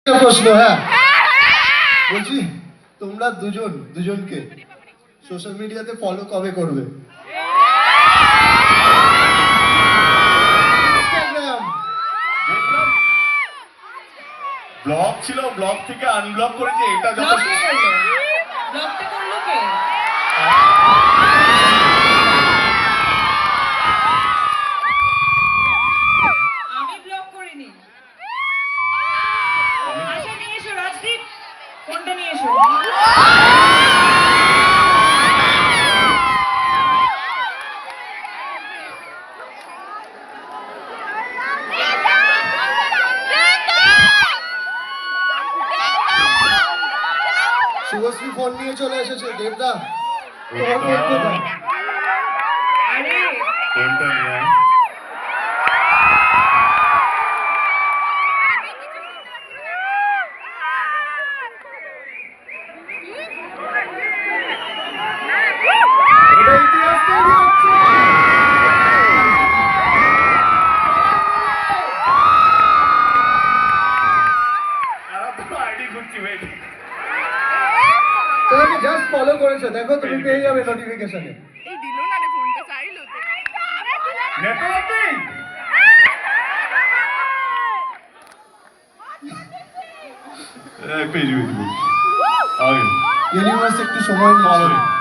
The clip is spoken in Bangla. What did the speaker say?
প্রশ্ন, হ্যাঁ বলছি, তোমরা দুজনকে সোশ্যাল মিডিয়াতে ফলো কবে করবে? ব্লগ ছিল, ব্লগ থেকে আনব্লক করেছে, এটা যথেষ্ট। ব্লগটা করলো কে? আমি ব্লগ করিনি। আচ্ছা নিয়ে এসো রাজদীপ, ফোনটা নিয়ে এসো। শুভশ্রী ফোন নিয়ে চলে এসেছে। দেবদা, তোমার ফোন কোথায়? আরে ফোনটা নিয়ে আয়। এটা ইতিহাস তৈরি হচ্ছে। আইডি খুঁজছি, wait। তোমাকে জাস্ট ফলো করেছে, দেখো তুমি পেয়ে যাবে নোটিফিকেশনে। এই দিল না রে ফোনটা, চাইলো তো। নেটওয়ার্ক নেই। পেজ আগে ইউনিভার্স একটু সময় নিচ্ছে।